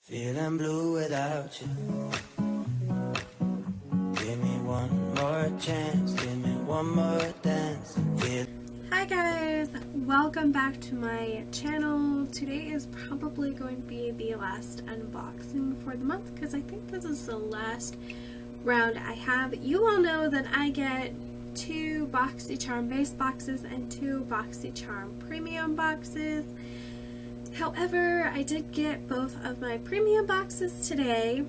Feeling blue without you. Give me one more chance, give me one more dance. Hi guys, welcome back to my channel. Today is probably going to be the last unboxing for the month because I think this is the last round I have. You all know that I get 2 BoxyCharm base boxes and 2 BoxyCharm premium boxes. However, I did get both of my premium boxes today.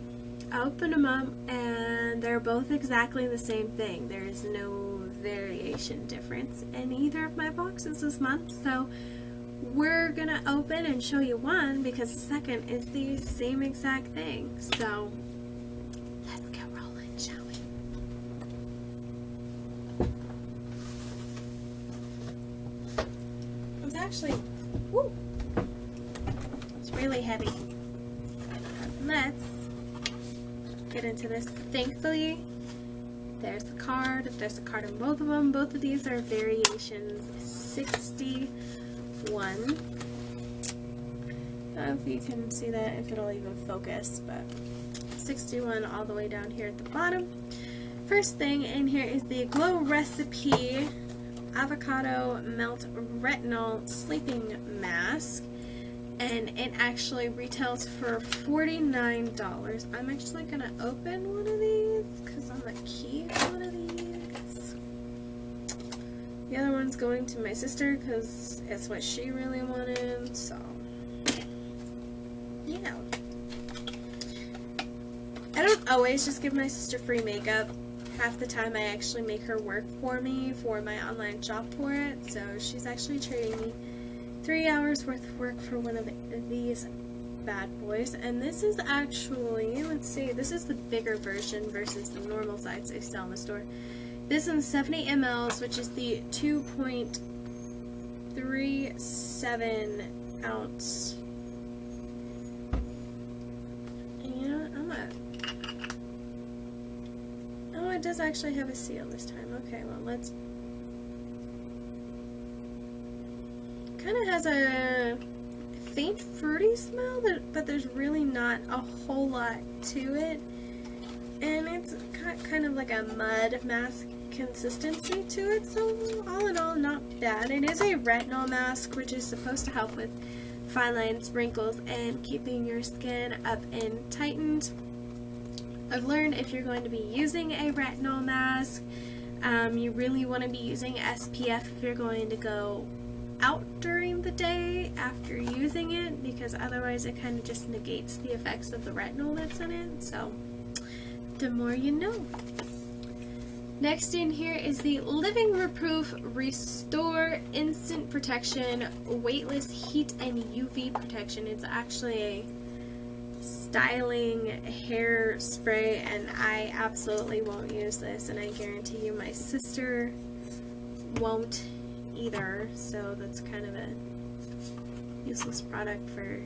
I opened them up and they're both exactly the same thing. There is no variation difference in either of my boxes this month. So we're gonna open and show you one because the second is the same exact thing. So let's get rolling, shall we? It's actually, woo, really heavy. Let's get into this. Thankfully, there's a card. There's a card in both of them. Both of these are variations 61. I don't know if you can see that, if it'll even focus, but 61 all the way down here at the bottom. First thing in here is the Glow Recipe Avocado Melt Retinol Sleeping Mask. And it actually retails for $49. I'm actually going to open one of these because I'm a key one of these. The other one's going to my sister because it's what she really wanted. So, yeah. I don't always just give my sister free makeup. Half the time I actually make her work for me for my online shop for it. So she's actually trading me 3 hours worth of work for one of these bad boys. And this is actually, let's see, this is the bigger version versus the normal size they sell in the store. This is 70 mLs, which is the 2.37 ounce. And you know what, oh, it does actually have a seal this time. Okay, well, let's, kind of has a faint fruity smell, but there's really not a whole lot to it, and it's kind of like a mud mask consistency to it, so all in all, not bad. It is a retinol mask, which is supposed to help with fine lines, wrinkles, and keeping your skin up and tightened. I've learned if you're going to be using a retinol mask, you really want to be using SPF if you're going to go out during the day after using it, because otherwise it kind of just negates the effects of the retinol that's in it. So the more you know. Next in here is the Living Reproof Restore Instant Protection Weightless Heat and UV Protection. It's actually a styling hair spray, and I absolutely won't use this, and I guarantee you my sister won't either, so that's kind of a useless product for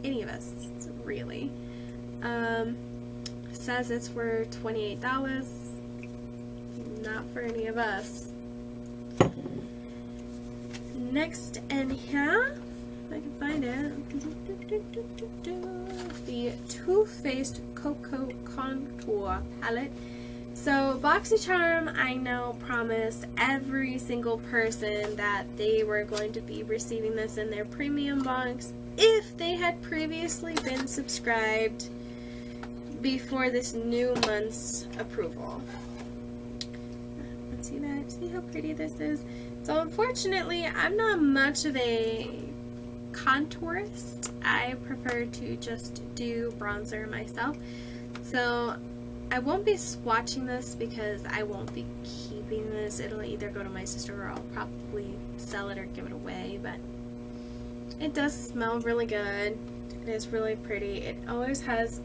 any of us, really. Says it's for $28, not for any of us. Next in here, if I can find it, the Too Faced Cocoa Contour Palette. So BoxyCharm, I know, promised every single person that they were going to be receiving this in their premium box if they had previously been subscribed before this new month's approval. Let's see that. See how pretty this is? So unfortunately, I'm not much of a contourist. I prefer to just do bronzer myself. So I won't be swatching this because I won't be keeping this. It'll either go to my sister or I'll probably sell it or give it away, but it does smell really good. It is really pretty. It always has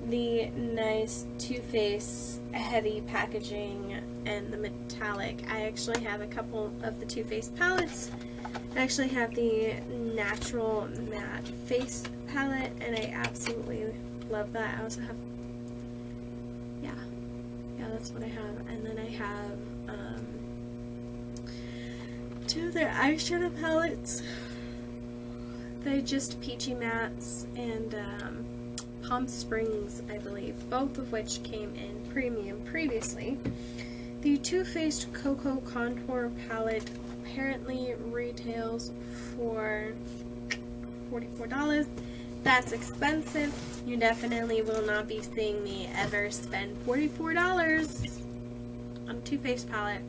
the nice Too Faced heavy packaging and the metallic. I actually have a couple of the Too Faced palettes. I actually have the natural matte face palette, and I absolutely love that. I also have, yeah, that's what I have. And then I have 2 of their eyeshadow palettes. They're just peachy mattes, and Palm Springs, I believe, both of which came in premium previously. The Too Faced Cocoa Contour Palette apparently retails for $44. That's expensive. You definitely will not be seeing me ever spend $44 on a Too Faced palette.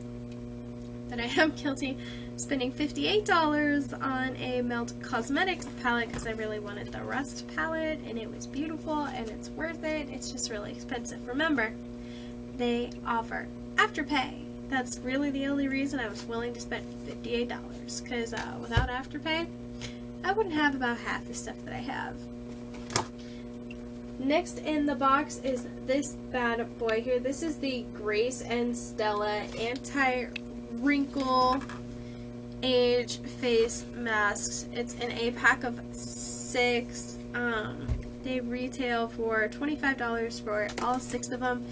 But I am guilty of spending $58 on a Melt Cosmetics palette because I really wanted the Rust palette and it was beautiful and it's worth it. It's just really expensive. Remember, they offer Afterpay. That's really the only reason I was willing to spend $58 because without Afterpay, I wouldn't have about half the stuff that I have. Next in the box is this bad boy here. This is the Grace and Stella Anti-Wrinkle Age Face Masks. It's in a pack of 6. They retail for $25 for all 6 of them.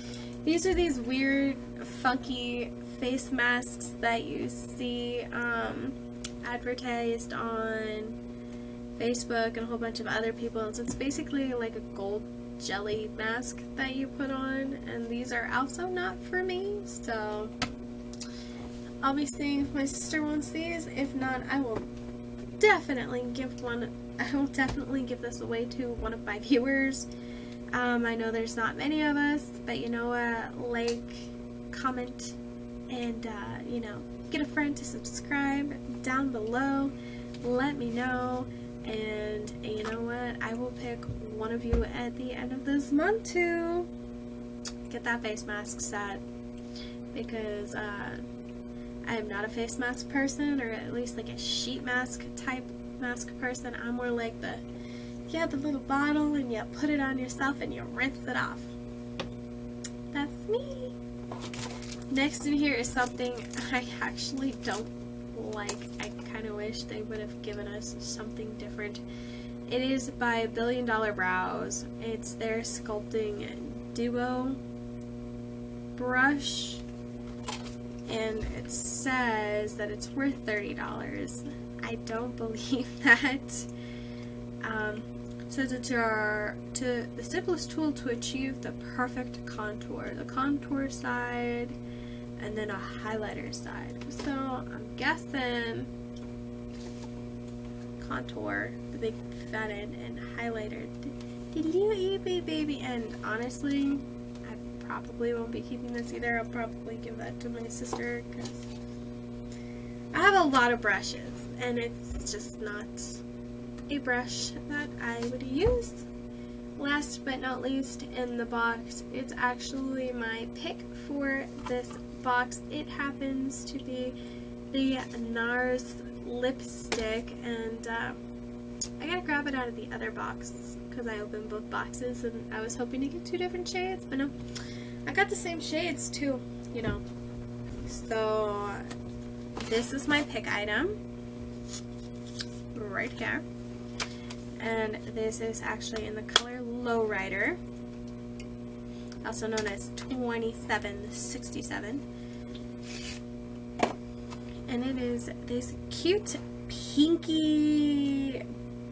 These are these weird, funky face masks that you see advertised on Facebook and a whole bunch of other people. So it's basically like a gold jelly mask that you put on, and these are also not for me, so I'll be seeing if my sister wants these. If not, I will definitely give this away to one of my viewers. I know there's not many of us, but you know what, like, comment, and you know, get a friend to subscribe down below. Let me know. And you know what, I will pick one of you at the end of this month to get that face mask set, because I am not a face mask person, or at least like a sheet mask type mask person. I'm more like the little bottle and you put it on yourself and you rinse it off. That's me. Next in here is something I actually don't like. I kind of wish they would have given us something different. It is by Billion Dollar Brows. It's their Sculpting Duo brush, and it says that it's worth $30. I don't believe that. It says it's the simplest tool to achieve the perfect contour. The contour side and then a highlighter side. So I'm guessing contour, the big fat end, and highlighter. Baby. And honestly, I probably won't be keeping this either. I'll probably give that to my sister because I have a lot of brushes and it's just not a brush that I would use. Last but not least in the box, it's actually my pick for this box. It happens to be the NARS lipstick, and I gotta grab it out of the other box because I opened both boxes and I was hoping to get 2 different shades, but no, I got the same shades too, you know. So this is my pick item right here, and this is actually in the color Lowrider, also known as 2767. And it is this cute pinky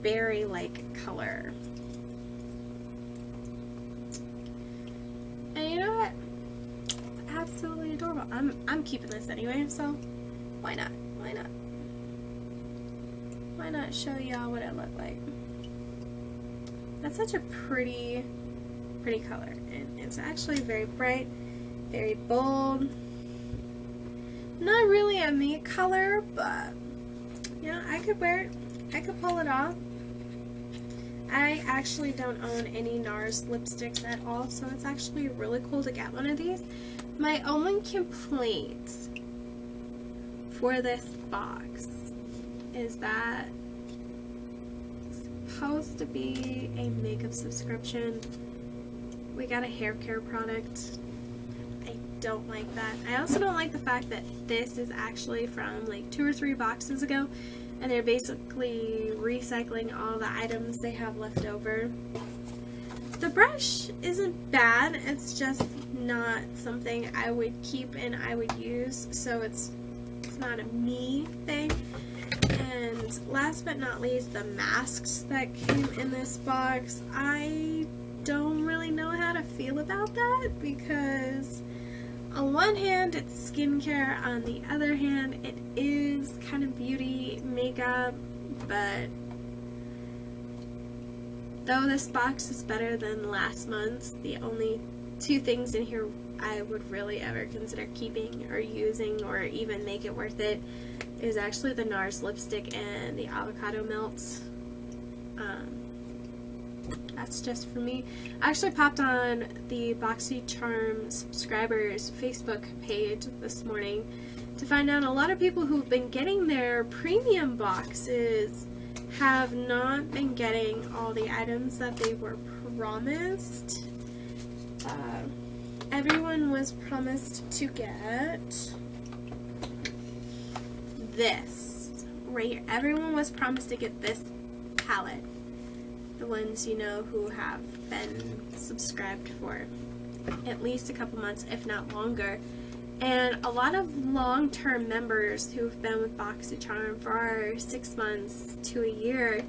berry-like color. And you know what? It's absolutely adorable. I'm keeping this anyway, so why not? Why not? Why not show y'all what it looked like? That's such a pretty color, and it's actually very bright, very bold. Not really a me color, but yeah, I could wear it. I could pull it off. I actually don't own any NARS lipsticks at all, so it's actually really cool to get one of these. My only complaint for this box is that it's supposed to be a makeup subscription. We got a hair care product. I don't like that. I also don't like the fact that this is actually from like 2 or 3 boxes ago, and they're basically recycling all the items they have left over. The brush isn't bad, it's just not something I would keep and I would use, so it's not a me thing. And last but not least, the masks that came in this box. I don't really know how to feel about that, because on one hand it's skincare, on the other hand it is kind of beauty makeup, but though this box is better than last month's, the only two things in here I would really ever consider keeping or using or even make it worth it is actually the NARS lipstick and the avocado melts. That's just for me. I actually popped on the BoxyCharm subscribers Facebook page this morning to find out a lot of people who've been getting their premium boxes have not been getting all the items that they were promised. Everyone was promised to get this right here. Everyone was promised to get this palette. The ones, you know, who have been subscribed for at least a couple months, if not longer. And a lot of long-term members who've been with BoxyCharm for 6 months to a year,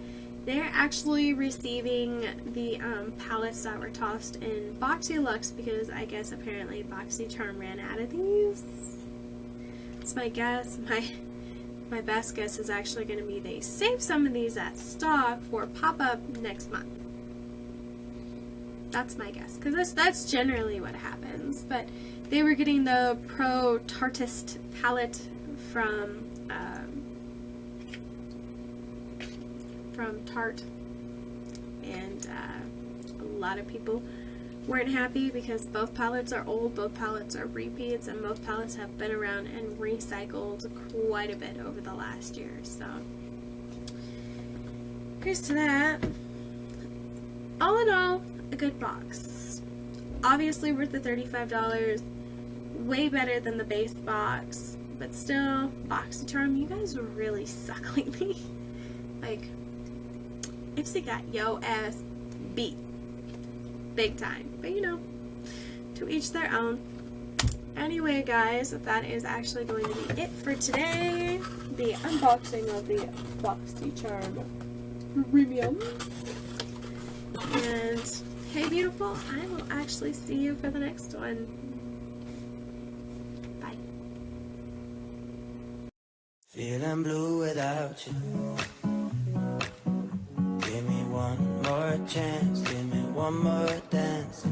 they're actually receiving the palettes that were tossed in BoxyLux, because I guess apparently BoxyCharm ran out of these. That's my guess. My best guess is actually going to be they save some of these at stock for pop-up next month. That's my guess, because that's generally what happens. But they were getting the Pro Tartist palette from Tarte, and a lot of people weren't happy because both palettes are old, both palettes are repeats, and both palettes have been around and recycled quite a bit over the last year. So here's to that. All in all, a good box. Obviously worth the $35, way better than the base box, but still, BoxyCharm, you guys really suck lately. Like, Ipsy got yo ass beat. Big time. But you know, to each their own. Anyway, guys, that is actually going to be it for today. The unboxing of the BoxyCharm Premium. And hey, beautiful, I will actually see you for the next one. Bye. Feeling blue without you. Give me one more chance, give me one more dance.